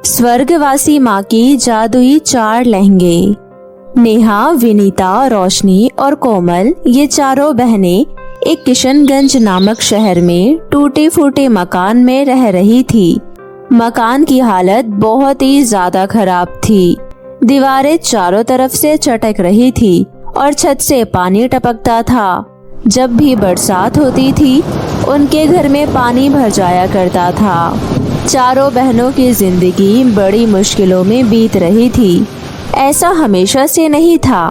स्वर्गवासी माँ की जादुई 4 लहंगे। नेहा, विनीता, रोशनी और कोमल ये चारों बहनें एक किशनगंज नामक शहर में टूटे फूटे मकान में रह रही थी। मकान की हालत बहुत ही ज्यादा खराब थी। दीवारें चारों तरफ से चटक रही थी और छत से पानी टपकता था। जब भी बरसात होती थी उनके घर में पानी भर जाया करता था। चारों बहनों की जिंदगी बड़ी मुश्किलों में बीत रही थी। ऐसा हमेशा से नहीं था।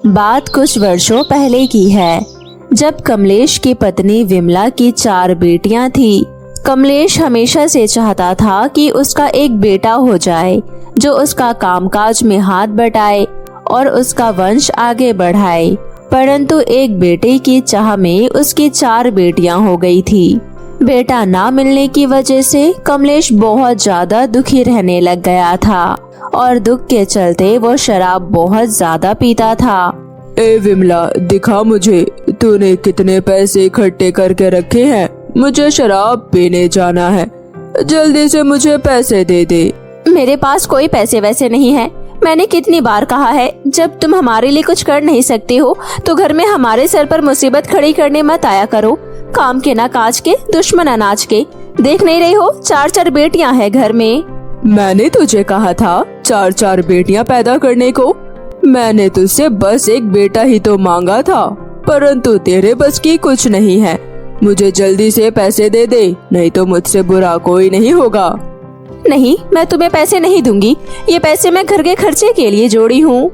बात कुछ वर्षों पहले की है, जब कमलेश की पत्नी विमला की 4 बेटियां थी। कमलेश हमेशा से चाहता था कि उसका एक बेटा हो जाए जो उसका कामकाज में हाथ बटाए और उसका वंश आगे बढ़ाए, परंतु एक बेटे की चाह में उसकी 4 बेटियां हो गई थी। बेटा ना मिलने की वजह से कमलेश बहुत ज्यादा दुखी रहने लग गया था और दुख के चलते वो शराब बहुत ज्यादा पीता था। ए विमला, दिखा मुझे तूने कितने पैसे इकट्ठे करके रखे हैं। मुझे शराब पीने जाना है, जल्दी से मुझे पैसे दे दे। मेरे पास कोई पैसे वैसे नहीं है। मैंने कितनी बार कहा है, जब तुम हमारे लिए कुछ कर नहीं सकते हो तो घर में हमारे सर पर मुसीबत खड़ी करने मत आया करो। काम के ना काज के, दुश्मन अनाज के। देख नहीं रही हो 4 बेटियां हैं घर में। मैंने तुझे कहा था 4 बेटियां पैदा करने को। मैंने तुझसे बस एक बेटा ही तो मांगा था, परंतु तेरे बस की कुछ नहीं है। मुझे जल्दी से पैसे दे दे, नहीं तो मुझसे बुरा कोई नहीं होगा। नहीं, मैं तुम्हें पैसे नहीं दूंगी। ये पैसे मैं घर के खर्चे के लिए जोड़ी हूँ।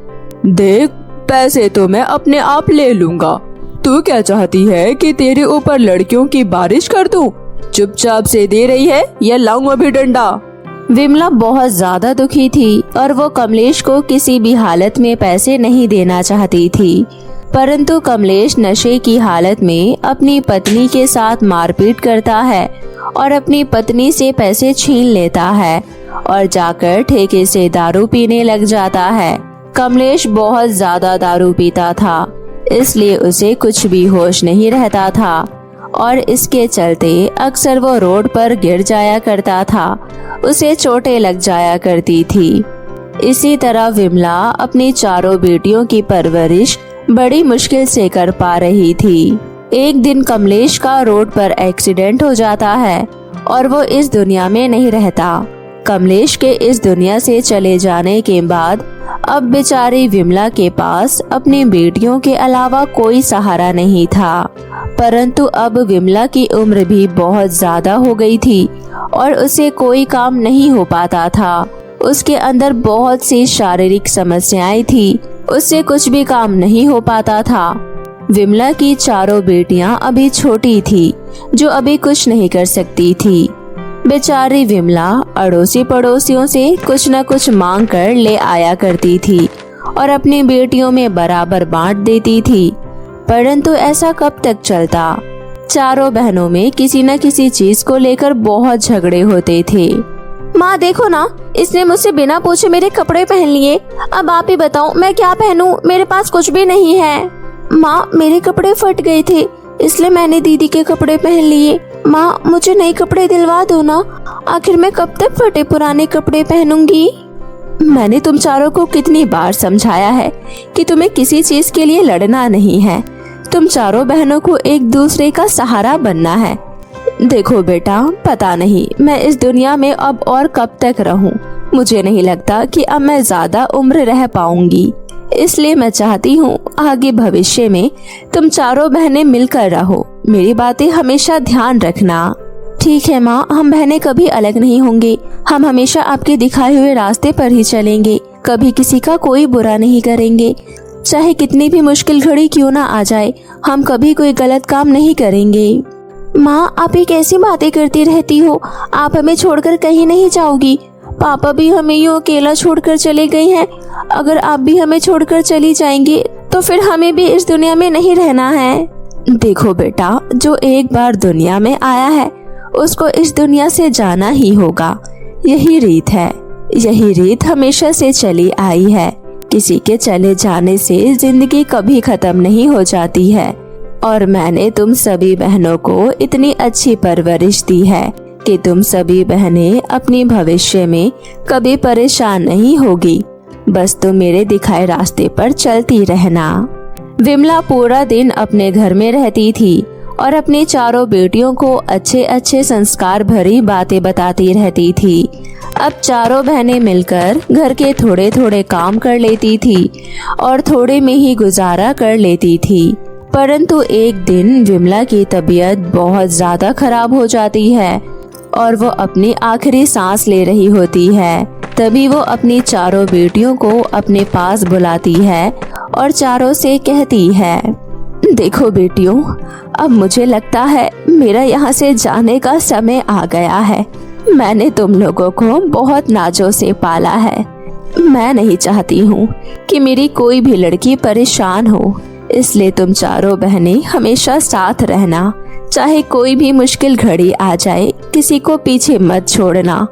देख, पैसे तो मैं अपने आप ले लूंगा। तू क्या चाहती है कि तेरे ऊपर लड़कियों की बारिश कर दूं? चुपचाप से दे रही है या लाऊं अभी डंडा? विमला बहुत ज्यादा दुखी थी और वो कमलेश को किसी भी हालत में पैसे नहीं देना चाहती थी, परंतु कमलेश नशे की हालत में अपनी पत्नी के साथ मारपीट करता है और अपनी पत्नी से पैसे छीन लेता है और जाकर ठेके से दारू पीने लग जाता है। कमलेश बहुत ज्यादा दारू पीता था, इसलिए उसे कुछ भी होश नहीं रहता था और इसके चलते अक्सर वो रोड पर गिर जाया करता था। उसे चोटें लग जाया करती थी। इसी तरह विमला अपनी 4 बेटियों की परवरिश बड़ी मुश्किल से कर पा रही थी। एक दिन कमलेश का रोड पर एक्सीडेंट हो जाता है और वो इस दुनिया में नहीं रहता। कमलेश के इस दुनिया से चले जाने के बाद अब बेचारी विमला के पास अपनी बेटियों के अलावा कोई सहारा नहीं था, परंतु अब विमला की उम्र भी बहुत ज्यादा हो गई थी और उसे कोई काम नहीं हो पाता था। उसके अंदर बहुत सी शारीरिक समस्याएं थी, उससे कुछ भी काम नहीं हो पाता था। विमला की 4 बेटियां अभी छोटी थी, जो अभी कुछ नहीं कर सकती थी। बेचारी विमला अड़ोसी पड़ोसियों से कुछ न कुछ मांग कर ले आया करती थी और अपनी बेटियों में बराबर बांट देती थी, परंतु ऐसा कब तक चलता। 4 बहनों में किसी न किसी चीज को लेकर बहुत झगड़े होते थे। माँ देखो ना, इसने मुझसे बिना पूछे मेरे कपड़े पहन लिए। अब आप ही बताओ मैं क्या पहनूं, मेरे पास कुछ भी नहीं है। माँ, मेरे कपड़े फट गए थे, इसलिए मैंने दीदी के कपड़े पहन लिए। माँ, मुझे नए कपड़े दिलवा दो ना, आखिर मैं कब तक फटे पुराने कपड़े पहनूंगी। मैंने तुम 4 को कितनी बार समझाया है कि तुम्हें किसी चीज के लिए लड़ना नहीं है। तुम 4 बहनों को एक दूसरे का सहारा बनना है। देखो बेटा, पता नहीं मैं इस दुनिया में अब और कब तक रहूं। मुझे नहीं लगता कि अब मैं ज्यादा उम्र रह पाऊंगी, इसलिए मैं चाहती हूँ आगे भविष्य में तुम 4 बहनें मिलकर रहो। मेरी बातें हमेशा ध्यान रखना। ठीक है माँ, हम बहनें कभी अलग नहीं होंगे। हम हमेशा आपके दिखाए हुए रास्ते पर ही चलेंगे, कभी किसी का कोई बुरा नहीं करेंगे। चाहे कितनी भी मुश्किल घड़ी क्यों ना आ जाए, हम कभी कोई गलत काम नहीं करेंगे। माँ, आप ये कैसी बातें करती रहती हो? आप हमें छोड़कर कहीं नहीं जाओगी। पापा भी हमें यूँ अकेला छोड़कर चले गए हैं। अगर आप भी हमें छोड़कर चली जाएंगी तो फिर हमें भी इस दुनिया में नहीं रहना है। देखो बेटा, जो एक बार दुनिया में आया है उसको इस दुनिया से जाना ही होगा। यही रीत है, यही रीत हमेशा से चली आई है। किसी के चले जाने से जिंदगी कभी खत्म नहीं हो जाती है और मैंने तुम सभी बहनों को इतनी अच्छी परवरिश दी है कि तुम सभी बहनें अपनी भविष्य में कभी परेशान नहीं होगी। बस तुम मेरे दिखाए रास्ते पर चलती रहना। विमला पूरा दिन अपने घर में रहती थी और अपनी चारों बेटियों को अच्छे अच्छे संस्कार भरी बातें बताती रहती थी। अब चारों बहनें मिलकर घर के थोड़े थोड़े काम कर लेती थी और थोड़े में ही गुजारा कर लेती थी। परंतु एक दिन विमला की तबीयत बहुत ज्यादा खराब हो जाती है और वो अपनी आखिरी सांस ले रही होती है। तभी वो अपनी चारों बेटियों को अपने पास बुलाती है और चारों से कहती है, देखो बेटियों, अब मुझे लगता है मेरा यहाँ से जाने का समय आ गया है। मैंने तुम लोगों को बहुत नाजों से पाला है। मैं नहीं चाहती हूँ कि मेरी कोई भी लड़की परेशान हो, इसलिए तुम चारों बहनें हमेशा साथ रहना। चाहे कोई भी मुश्किल घड़ी आ जाए, किसी को पीछे मत छोड़ना।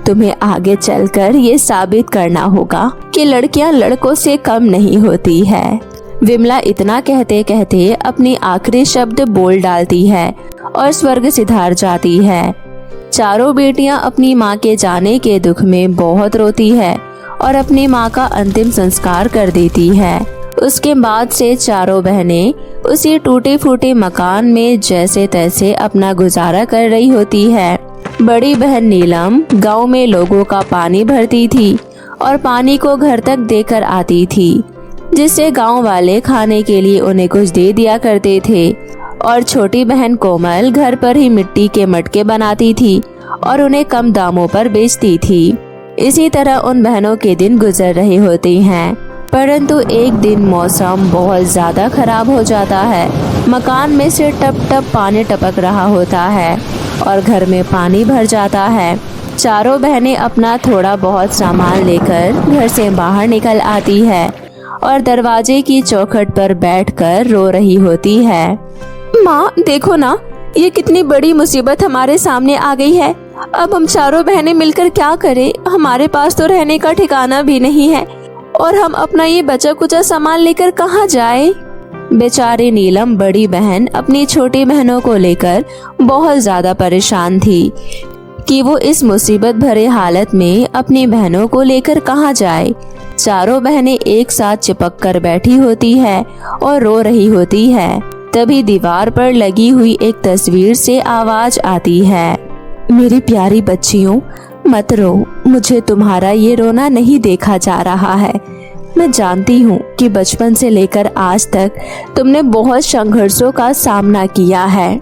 तुम्हें आगे चलकर ये साबित करना होगा कि लड़कियां लड़कों से कम नहीं होती है। विमला इतना कहते कहते अपनी आखिरी शब्द बोल डालती है और स्वर्ग सिधार जाती है। चारों बेटियां अपनी माँ के जाने के दुख में बहुत रोती है और अपनी माँ का अंतिम संस्कार कर देती है। उसके बाद से चारों बहनें उसी टूटे फूटे मकान में जैसे तैसे अपना गुजारा कर रही होती है। बड़ी बहन नीलम गांव में लोगों का पानी भरती थी और पानी को घर तक देकर आती थी, जिससे गांव वाले खाने के लिए उन्हें कुछ दे दिया करते थे। और छोटी बहन कोमल घर पर ही मिट्टी के मटके बनाती थी और उन्हें कम दामों पर बेचती थी। इसी तरह उन बहनों के दिन गुजर रहे होते हैं। परंतु एक दिन मौसम बहुत ज्यादा खराब हो जाता है। मकान में से टप टप पानी टपक रहा होता है और घर में पानी भर जाता है। चारों बहनें अपना थोड़ा बहुत सामान लेकर घर से बाहर निकल आती है और दरवाजे की चौखट पर बैठकर रो रही होती है। माँ देखो ना, ये कितनी बड़ी मुसीबत हमारे सामने आ गई है। अब हम चारों बहनें मिलकर क्या करें? हमारे पास तो रहने का ठिकाना भी नहीं है और हम अपना ये बचा कुचा सामान लेकर कहाँ जाए? बेचारी नीलम बड़ी बहन अपनी छोटी बहनों को लेकर बहुत ज्यादा परेशान थी कि वो इस मुसीबत भरे हालत में अपनी बहनों को लेकर कहाँ जाए। चारों बहनें एक साथ चिपक कर बैठी होती है और रो रही होती है। तभी दीवार पर लगी हुई एक तस्वीर से आवाज आती है, मेरी प्यारी बच्चियों, मत रो। मुझे तुम्हारा ये रोना नहीं देखा जा रहा है। मैं जानती हूँ कि बचपन से लेकर आज तक तुमने बहुत संघर्षों का सामना किया है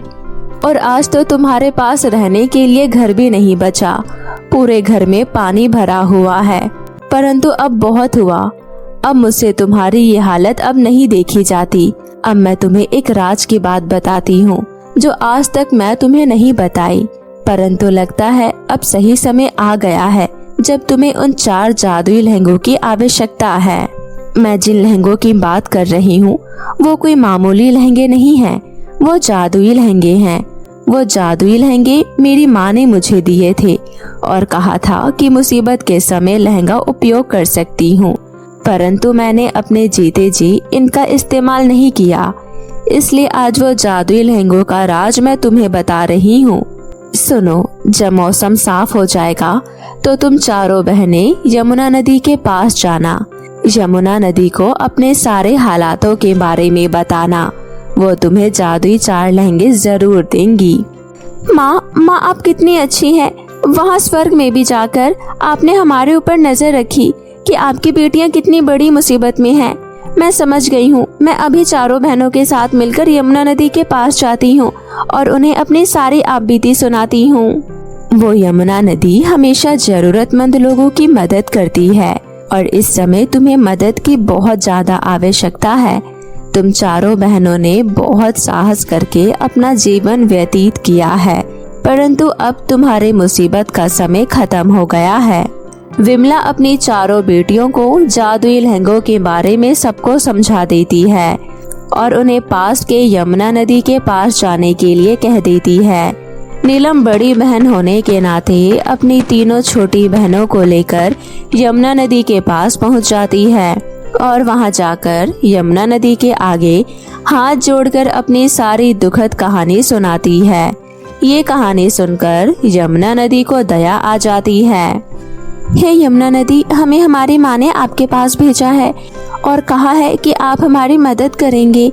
और आज तो तुम्हारे पास रहने के लिए घर भी नहीं बचा। पूरे घर में पानी भरा हुआ है। परंतु अब बहुत हुआ। अब मुझसे तुम्हारी ये हालत अब नहीं देखी जाती। अब मैं तुम्हें एक राज की बात बताती हूँ जो आज तक मैं तुम्हें नहीं बताई, परंतु लगता है अब सही समय आ गया है जब तुम्हें उन 4 जादुई लहंगों की आवश्यकता है। मैं जिन लहंगों की बात कर रही हूँ वो कोई मामूली लहंगे नहीं हैं, वो जादुई लहंगे हैं। वो जादुई लहंगे मेरी माँ ने मुझे दिए थे और कहा था कि मुसीबत के समय लहंगा उपयोग कर सकती हूँ, परंतु मैंने अपने जीते जी इनका इस्तेमाल नहीं किया। इसलिए आज वो जादुई लहंगों का राज मैं तुम्हें बता रही हूँ। सुनो, जब मौसम साफ हो जाएगा तो तुम चारों बहनें यमुना नदी के पास जाना। यमुना नदी को अपने सारे हालातों के बारे में बताना। वो तुम्हें जादुई 4 लहंगे जरूर देंगी। माँ आप कितनी अच्छी हैं। वहाँ स्वर्ग में भी जाकर आपने हमारे ऊपर नजर रखी कि आपकी बेटियाँ कितनी बड़ी मुसीबत में हैं। मैं समझ गई हूँ। मैं अभी चारों बहनों के साथ मिलकर यमुना नदी के पास जाती हूँ और उन्हें अपनी सारी आपबीती सुनाती हूँ। वो यमुना नदी हमेशा जरूरतमंद लोगों की मदद करती है और इस समय तुम्हें मदद की बहुत ज्यादा आवश्यकता है। तुम चारों बहनों ने बहुत साहस करके अपना जीवन व्यतीत किया है, परंतु अब तुम्हारे मुसीबत का समय खत्म हो गया है। विमला अपनी चारों बेटियों को जादुई लहंगों के बारे में सबको समझा देती है और उन्हें पास के यमुना नदी के पास जाने के लिए कह देती है। नीलम बड़ी बहन होने के नाते अपनी तीनों छोटी बहनों को लेकर यमुना नदी के पास पहुंच जाती है और वहां जाकर यमुना नदी के आगे हाथ जोड़कर अपनी सारी दुखद कहानी सुनाती है। ये कहानी सुनकर यमुना नदी को दया आ जाती है। हे यमुना नदी, हमें हमारी माँ ने आपके पास भेजा है और कहा है कि आप हमारी मदद करेंगे।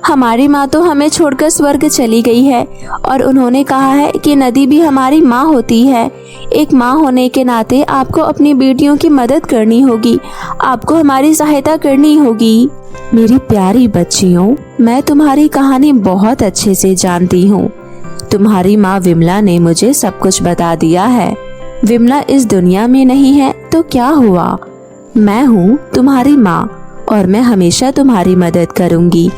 हमारी माँ तो हमें छोड़कर स्वर्ग चली गई है और उन्होंने कहा है कि नदी भी हमारी माँ होती है। एक माँ होने के नाते आपको अपनी बेटियों की मदद करनी होगी, आपको हमारी सहायता करनी होगी। मेरी प्यारी बच्चियों, मैं तुम्हारी कहानी बहुत अच्छे से जानती हूँ। तुम्हारी माँ विमला ने मुझे सब कुछ बता दिया है। विमला इस दुनिया में नहीं है तो क्या हुआ, मैं हूँ तुम्हारी माँ और मैं हमेशा तुम्हारी मदद करूँगी।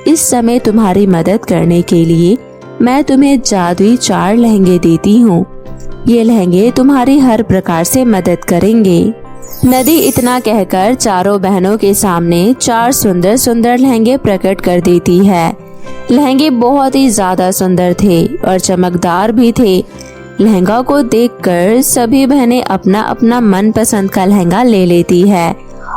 इस समय तुम्हारी मदद करने के लिए मैं तुम्हें जादुई 4 लहंगे देती हूँ। ये लहंगे तुम्हारी हर प्रकार से मदद करेंगे। नदी इतना कहकर चारों बहनों के सामने 4 सुंदर सुंदर लहंगे प्रकट कर देती है। लहंगे बहुत ही ज्यादा सुंदर थे और चमकदार भी थे। लहंगा को देखकर सभी बहनें अपना अपना मनपसंद का लहंगा ले लेती है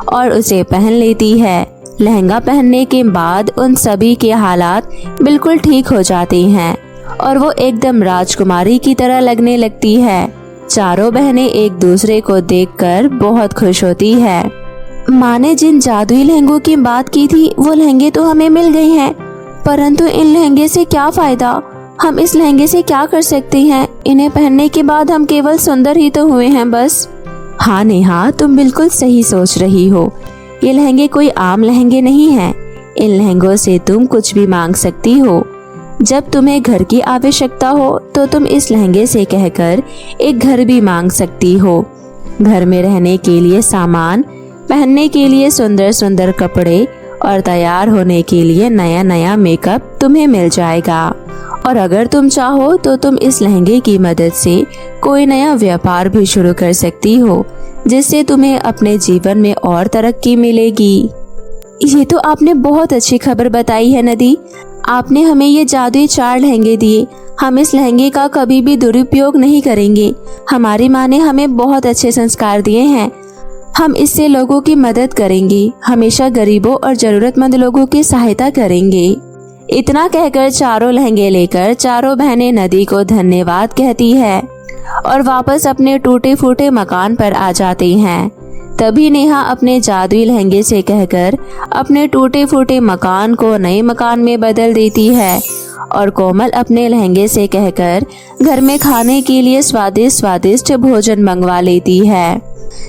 और उसे पहन लेती है। लहंगा पहनने के बाद उन सभी के हालात बिल्कुल ठीक हो जाते हैं और वो एकदम राजकुमारी की तरह लगने लगती है। चारों बहनें एक दूसरे को देखकर बहुत खुश होती है। माँ ने जिन जादुई लहंगों की बात की थी वो लहंगे तो हमें मिल गए हैं, परंतु इन लहंगे से क्या फायदा? हम इस लहंगे से क्या कर सकते हैं? इन्हें पहनने के बाद हम केवल सुंदर ही तो हुए हैं बस। हाँ नेहा, तुम बिल्कुल सही सोच रही हो। ये लहंगे कोई आम लहंगे नहीं हैं। इन लहंगों से तुम कुछ भी मांग सकती हो। जब तुम्हें घर की आवश्यकता हो तो तुम इस लहंगे से कहकर एक घर भी मांग सकती हो। घर में रहने के लिए सामान, पहनने के लिए सुंदर सुंदर कपड़े और तैयार होने के लिए नया नया मेकअप तुम्हें मिल जाएगा। और अगर तुम चाहो तो तुम इस लहंगे की मदद से कोई नया व्यापार भी शुरू कर सकती हो, जिससे तुम्हें अपने जीवन में और तरक्की मिलेगी। ये तो आपने बहुत अच्छी खबर बताई है नदी। आपने हमें ये जादुई 4 लहंगे दिए। हम इस लहंगे का कभी भी दुरुपयोग नहीं करेंगे। हमारी माँ ने हमें बहुत अच्छे संस्कार दिए हैं। हम इससे लोगों की मदद करेंगे, हमेशा गरीबों और जरूरतमंद लोगों की सहायता करेंगे। इतना कहकर चारों लहंगे लेकर चारों बहनें नदी को धन्यवाद कहती है और वापस अपने टूटे फूटे मकान पर आ जाती हैं। तभी नेहा अपने जादुई लहंगे से कहकर अपने टूटे फूटे मकान को नए मकान में बदल देती है और कोमल अपने लहंगे से कहकर घर में खाने के लिए स्वादिष्ट स्वादिष्ट भोजन मंगवा लेती है।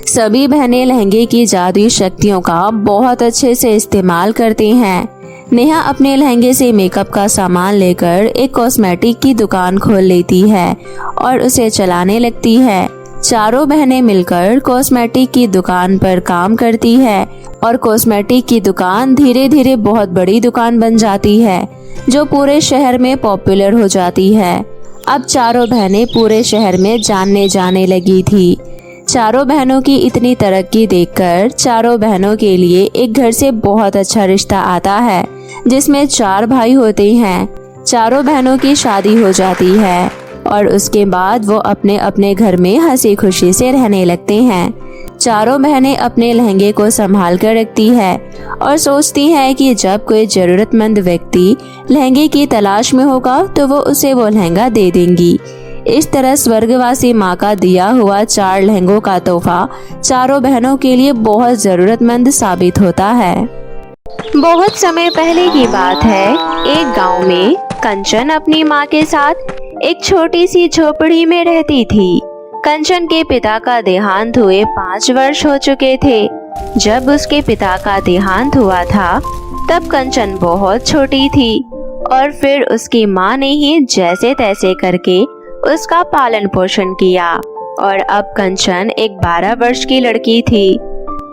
सभी बहनें लहंगे की जादुई शक्तियों का बहुत अच्छे से इस्तेमाल करती हैं। नेहा अपने लहंगे से मेकअप का सामान लेकर एक कॉस्मेटिक की दुकान खोल लेती है और उसे चलाने लगती है। चारों बहनें मिलकर कॉस्मेटिक की दुकान पर काम करती है और कॉस्मेटिक की दुकान धीरे धीरे बहुत बड़ी दुकान बन जाती है, जो पूरे शहर में पॉपुलर हो जाती है। अब चारों बहनें पूरे शहर में जानने जाने लगी थी। चारों बहनों की इतनी तरक्की देखकर चारों बहनों के लिए एक घर से बहुत अच्छा रिश्ता आता है, जिसमें 4 भाई होते हैं। चारों बहनों की शादी हो जाती है और उसके बाद वो अपने अपने घर में हंसी खुशी से रहने लगते हैं। चारों बहनें अपने लहंगे को संभाल कर रखती है और सोचती है कि जब कोई जरूरतमंद व्यक्ति लहंगे की तलाश में होगा तो वो उसे वो लहंगा दे देंगी। इस तरह स्वर्गवासी माँ का दिया हुआ 4 लहंगों का तोहफा चारों बहनों के लिए बहुत जरूरतमंद साबित होता है। बहुत समय पहले की बात है। एक गांव में कंचन अपनी माँ के साथ एक छोटी सी झोपड़ी में रहती थी। कंचन के पिता का देहांत हुए 5 वर्ष हो चुके थे। जब उसके पिता का देहांत हुआ था तब कंचन बहुत छोटी थी और फिर उसकी माँ ने ही जैसे तैसे करके उसका पालन पोषण किया और अब कंचन एक 12 वर्ष की लड़की थी।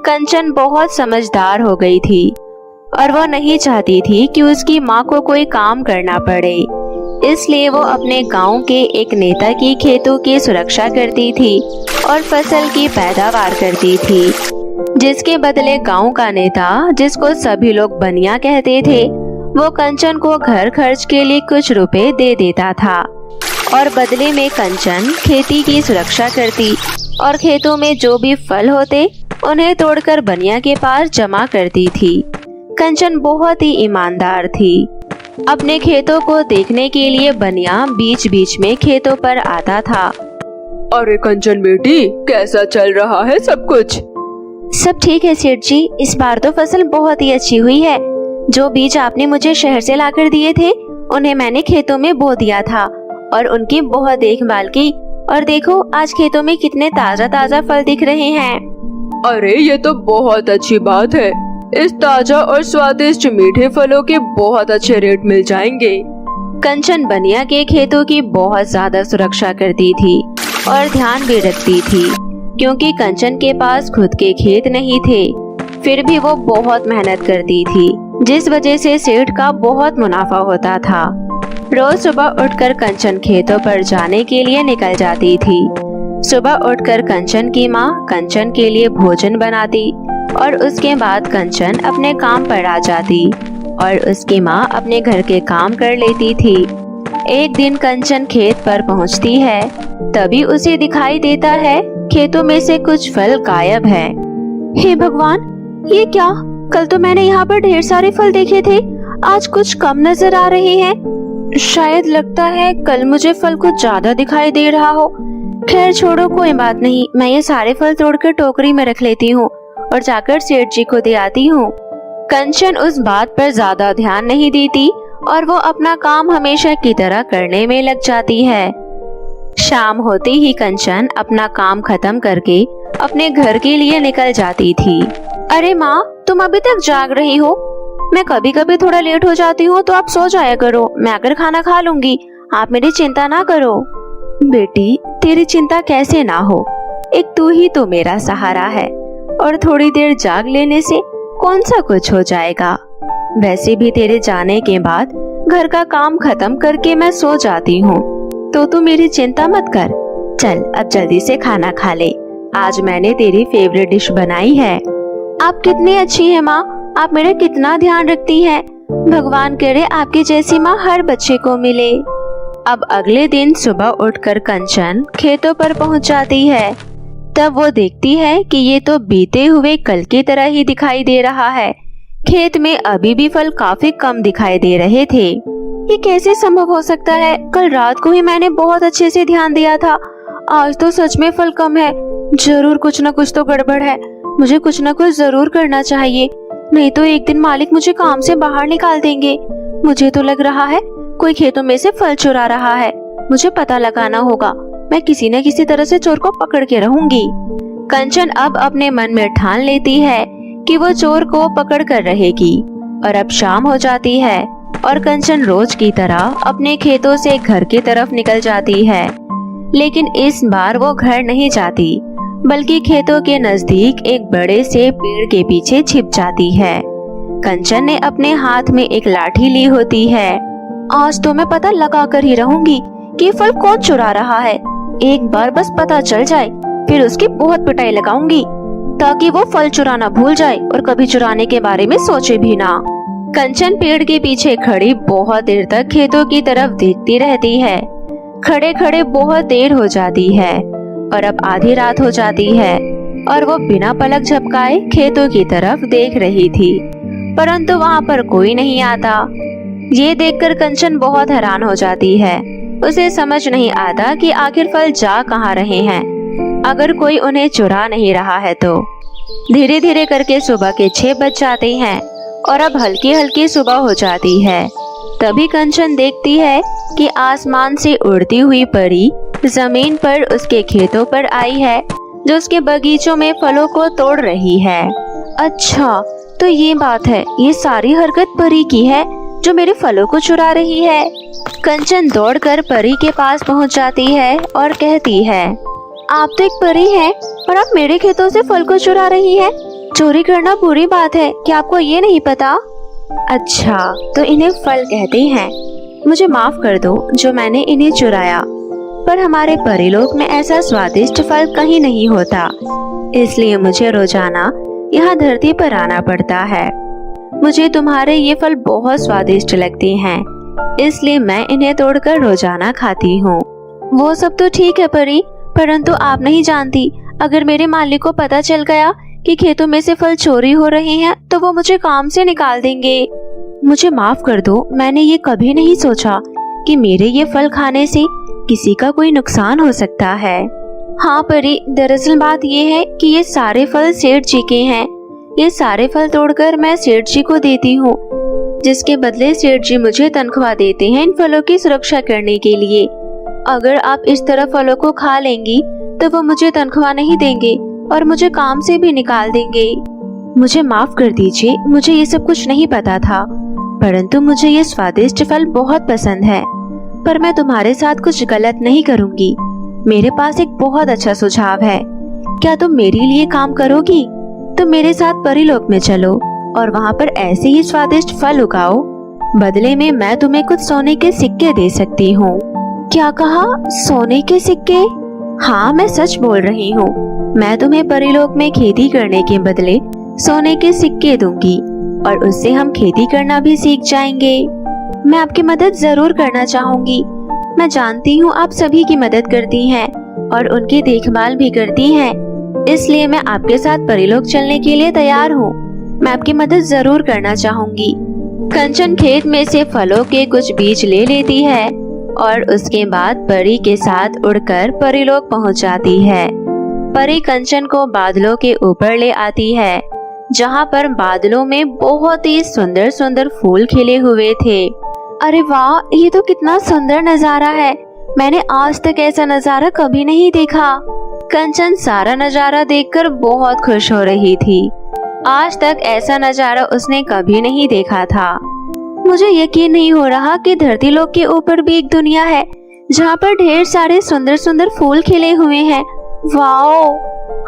कंचन बहुत समझदार हो गई थी और वो नहीं चाहती थी कि उसकी माँ को कोई काम करना पड़े, इसलिए वो अपने गांव के एक नेता की खेतों की सुरक्षा करती थी और फसल की पैदावार करती थी, जिसके बदले गांव का नेता, जिसको सभी लोग बनिया कहते थे, वो कंचन को घर खर्च के लिए कुछ रुपए दे देता था और बदले में कंचन खेती की सुरक्षा करती और खेतों में जो भी फल होते उन्हें तोड़कर बनिया के पास जमा करती थी। कंचन बहुत ही ईमानदार थी। अपने खेतों को देखने के लिए बनिया बीच बीच में खेतों पर आता था। अरे कंचन बेटी, कैसा चल रहा है सब कुछ? सब ठीक है सेठ जी, इस बार तो फसल बहुत ही अच्छी हुई है। जो बीज आपने मुझे शहर से लाकर दिए थे उन्हें मैंने खेतों में बो दिया था और उनकी बहुत देखभाल की, और देखो आज खेतों में कितने ताजा ताजा फल दिख रहे हैं। अरे ये तो बहुत अच्छी बात है। इस ताजा और स्वादिष्ट मीठे फलों के बहुत अच्छे रेट मिल जाएंगे। कंचन बनिया के खेतों की बहुत ज्यादा सुरक्षा करती थी और ध्यान भी रखती थी, क्योंकि कंचन के पास खुद के खेत नहीं थे। फिर भी वो बहुत मेहनत करती थी, जिस वजह से सेठ का बहुत मुनाफा होता था। रोज सुबह उठकर कंचन खेतों पर जाने के लिए निकल जाती थी। सुबह उठकर कंचन की माँ कंचन के लिए भोजन बनाती और उसके बाद कंचन अपने काम पर आ जाती और उसकी माँ अपने घर के काम कर लेती थी। एक दिन कंचन खेत पर पहुँचती है, तभी उसे दिखाई देता है खेतों में से कुछ फल गायब है। हे भगवान, ये क्या? कल तो मैंने यहाँ पर ढेर सारे फल देखे थे, आज कुछ कम नजर आ रहे हैं। शायद लगता है कल मुझे फल कुछ ज्यादा दिखाई दे रहा हो। खैर छोड़ो, कोई बात नहीं, मैं ये सारे फल तोड़कर टोकरी में रख लेती हूँ और जाकर सेठ जी को दे आती हूँ। कंचन उस बात पर ज्यादा ध्यान नहीं देती और वो अपना काम हमेशा की तरह करने में लग जाती है। शाम होते ही कंचन अपना काम खत्म करके अपने घर के लिए निकल जाती थी। अरे माँ, तुम अभी तक जाग रही हो? मैं कभी कभी थोड़ा लेट हो जाती हूँ तो आप सो जाया करो, मैं आकर खाना खा लूंगी, आप मेरी चिंता ना करो। बेटी, तेरी चिंता कैसे ना हो, एक तू ही तो मेरा सहारा है और थोड़ी देर जाग लेने से कौन सा कुछ हो जाएगा। वैसे भी तेरे जाने के बाद घर का काम खत्म करके मैं सो जाती हूँ, तो तू मेरी चिंता मत कर। चल अब जल्दी से खाना खा ले, आज मैंने तेरी फेवरेट डिश बनाई है। आप कितनी अच्छी हैं माँ, आप मेरा कितना ध्यान रखती हैं। भगवान करे आपकी जैसी माँ हर बच्चे को मिले। अब अगले दिन सुबह उठकर कंचन खेतों पर पहुँच जाती है। तब वो देखती है कि ये तो बीते हुए कल की तरह ही दिखाई दे रहा है। खेत में अभी भी फल काफी कम दिखाई दे रहे थे। ये कैसे संभव हो सकता है? कल रात को ही मैंने बहुत अच्छे से ध्यान दिया था, आज तो सच में फल कम है। जरूर कुछ न कुछ तो गड़बड़ है, मुझे कुछ न कुछ जरूर करना चाहिए, नहीं तो एक दिन मालिक मुझे काम से बाहर निकाल देंगे। मुझे तो लग रहा है कोई खेतों में से फल चुरा रहा है, मुझे पता लगाना होगा। मैं किसी न किसी तरह से चोर को पकड़ के रहूंगी। कंचन अब अपने मन में ठान लेती है कि वो चोर को पकड़ कर रहेगी। और अब शाम हो जाती है और कंचन रोज की तरह अपने खेतों से घर की तरफ निकल जाती है। लेकिन इस बार वो घर नहीं जाती, बल्कि खेतों के नजदीक एक बड़े से पेड़ के पीछे छिप जाती है। कंचन ने अपने हाथ में एक लाठी ली होती है। आज तो मैं पता लगा कर ही रहूंगी कि फल कौन चुरा रहा है। एक बार बस पता चल जाए, फिर उसकी बहुत पिटाई लगाऊंगी, ताकि वो फल चुराना भूल जाए और कभी चुराने के बारे में सोचे भी ना। कंचन पेड़ के पीछे खड़ी बहुत देर तक खेतों की तरफ देखती रहती है। खड़े खड़े बहुत देर हो जाती है और अब आधी रात हो जाती है और वो बिना पलक झपकाए खेतों की तरफ देख रही थी, परंतु वहाँ पर कोई नहीं आता। ये देखकर कंचन बहुत हैरान हो जाती है। उसे समझ नहीं आता कि आखिर फल जा कहाँ रहे हैं, अगर कोई उन्हें चुरा नहीं रहा है तो। धीरे धीरे करके सुबह के 6 बज जाते हैं और अब हल्की हल्की सुबह हो जाती है। तभी कंचन देखती है कि आसमान से उड़ती हुई परी जमीन पर उसके खेतों पर आई है, जो उसके बगीचों में फलों को तोड़ रही है। अच्छा, तो ये बात है, ये सारी हरकत परी की है जो मेरे फलों को चुरा रही है। कंचन दौड़कर परी के पास पहुंच जाती है और कहती है, आप तो एक परी हैं और आप मेरे खेतों से फल को चुरा रही हैं। चोरी करना बुरी बात है, क्या आपको ये नहीं पता? अच्छा, तो इन्हें फल कहते हैं। मुझे माफ कर दो जो मैंने इन्हें चुराया, पर हमारे परीलोक में ऐसा स्वादिष्ट फल कहीं नहीं होता, इसलिए मुझे रोजाना यहाँ धरती पर आना पड़ता है। मुझे तुम्हारे ये फल बहुत स्वादिष्ट लगते हैं, इसलिए मैं इन्हें तोड़कर रोजाना खाती हूँ। वो सब तो ठीक है परी, परंतु आप नहीं जानती, अगर मेरे मालिक को पता चल गया कि खेतों में से फल चोरी हो रहे हैं तो वो मुझे काम से निकाल देंगे। मुझे माफ कर दो, मैंने ये कभी नहीं सोचा कि मेरे ये फल खाने से किसी का कोई नुकसान हो सकता है। हाँ परी, दरअसल बात ये है कि ये सारे फल सेठ जी के हैं। ये सारे फल तोड़कर मैं सेठ जी को देती हूँ, जिसके बदले सेठ जी मुझे तनख्वाह देते हैं इन फलों की सुरक्षा करने के लिए। अगर आप इस तरह फलों को खा लेंगी तो वो मुझे तनख्वाह नहीं देंगे और मुझे काम से भी निकाल देंगे। मुझे माफ कर दीजिए, मुझे ये सब कुछ नहीं पता था, परंतु मुझे ये स्वादिष्ट फल बहुत पसंद है। पर मैं तुम्हारे साथ कुछ गलत नहीं करूँगी। मेरे पास एक बहुत अच्छा सुझाव है। क्या तुम मेरे लिए काम करोगी? तुम मेरे साथ परीलोक में चलो और वहाँ पर ऐसे ही स्वादिष्ट फल उगाओ। बदले में मैं तुम्हें कुछ सोने के सिक्के दे सकती हूँ। क्या कहा? सोने के सिक्के? हाँ, मैं सच बोल रही हूँ। मैं तुम्हें परीलोक में खेती करने के बदले सोने के सिक्के दूंगी और उससे हम खेती करना भी सीख जाएंगे। मैं आपकी मदद जरूर करना चाहूँगी। मैं जानती हूँ आप सभी की मदद करती हैं और उनकी देखभाल भी करती हैं, इसलिए मैं आपके साथ परीलोक चलने के लिए तैयार हूँ। मैं आपकी मदद जरूर करना चाहूँगी। कंचन खेत में से फलों के कुछ बीज ले लेती है और उसके बाद परी के साथ उड़कर परीलोक पहुँच जाती है। परी कंचन को बादलों के ऊपर ले आती है, जहाँ पर बादलों में बहुत ही सुंदर सुंदर फूल खिले हुए थे। अरे वाह, ये तो कितना सुंदर नजारा है। मैंने आज तक ऐसा नजारा कभी नहीं देखा। कंचन सारा नजारा देखकर बहुत खुश हो रही थी। आज तक ऐसा नजारा उसने कभी नहीं देखा था। मुझे यकीन नहीं हो रहा कि धरती लोक के ऊपर भी एक दुनिया है जहाँ पर ढेर सारे सुंदर सुंदर फूल खिले हुए हैं। वाओ!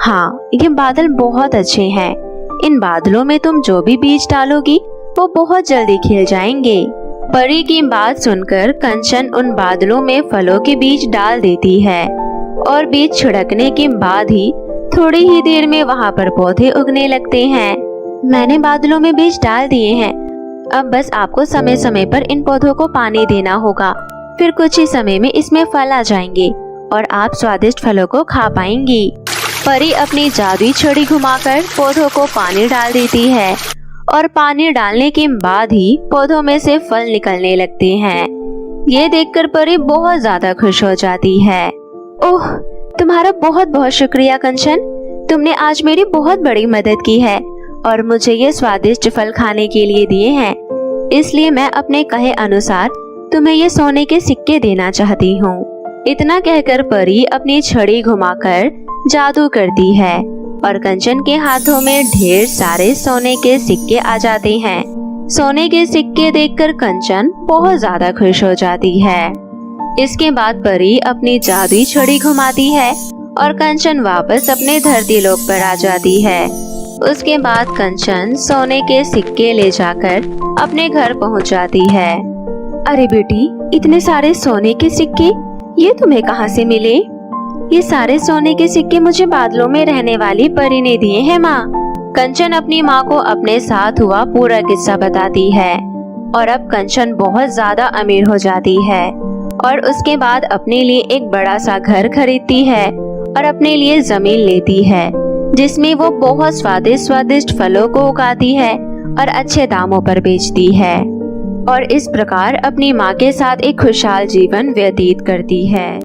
हाँ, ये बादल बहुत अच्छे हैं। इन बादलों में तुम जो भी बीज डालोगी वो बहुत जल्दी खिल जाएंगे। परी की बात सुनकर कंचन उन बादलों में फलों के बीज डाल देती है और बीज छिड़कने के बाद ही थोड़ी ही देर में वहाँ पर पौधे उगने लगते हैं। मैंने बादलों में बीज डाल दिए हैं, अब बस आपको समय समय पर इन पौधों को पानी देना होगा। फिर कुछ ही समय में इसमें फल आ जाएंगे और आप स्वादिष्ट फलों को खा पाएंगी। परी अपनी जादुई छड़ी घुमाकर पौधों को पानी डाल देती है और पानी डालने के बाद ही पौधों में से फल निकलने लगते हैं। ये देखकर परी बहुत ज्यादा खुश हो जाती है। ओह, तुम्हारा बहुत बहुत शुक्रिया कंचन, तुमने आज मेरी बहुत बड़ी मदद की है और मुझे ये स्वादिष्ट फल खाने के लिए दिए हैं, इसलिए मैं अपने कहे अनुसार तुम्हें ये सोने के सिक्के देना चाहती हूँ। इतना कहकर परी अपनी छड़ी घुमाकर जादू करती है और कंचन के हाथों में ढेर सारे सोने के सिक्के आ जाते हैं। सोने के सिक्के देखकर कंचन बहुत ज्यादा खुश हो जाती है। इसके बाद परी अपनी जादुई छड़ी घुमाती है और कंचन वापस अपने धरती लोक पर आ जाती है। उसके बाद कंचन सोने के सिक्के ले जाकर अपने घर पहुंच जाती है। अरे बेटी, इतने सारे सोने के सिक्के ये तुम्हें कहाँ से मिले? ये सारे सोने के सिक्के मुझे बादलों में रहने वाली परी ने दिए हैं माँ। कंचन अपनी माँ को अपने साथ हुआ पूरा किस्सा बताती है और अब कंचन बहुत ज्यादा अमीर हो जाती है और उसके बाद अपने लिए एक बड़ा सा घर खरीदती है और अपने लिए जमीन लेती है, जिसमें वो बहुत स्वादिष्ट स्वादिष्ट फलों को उगाती है और अच्छे दामों पर बेचती है और इस प्रकार अपनी माँ के साथ एक खुशहाल जीवन व्यतीत करती है।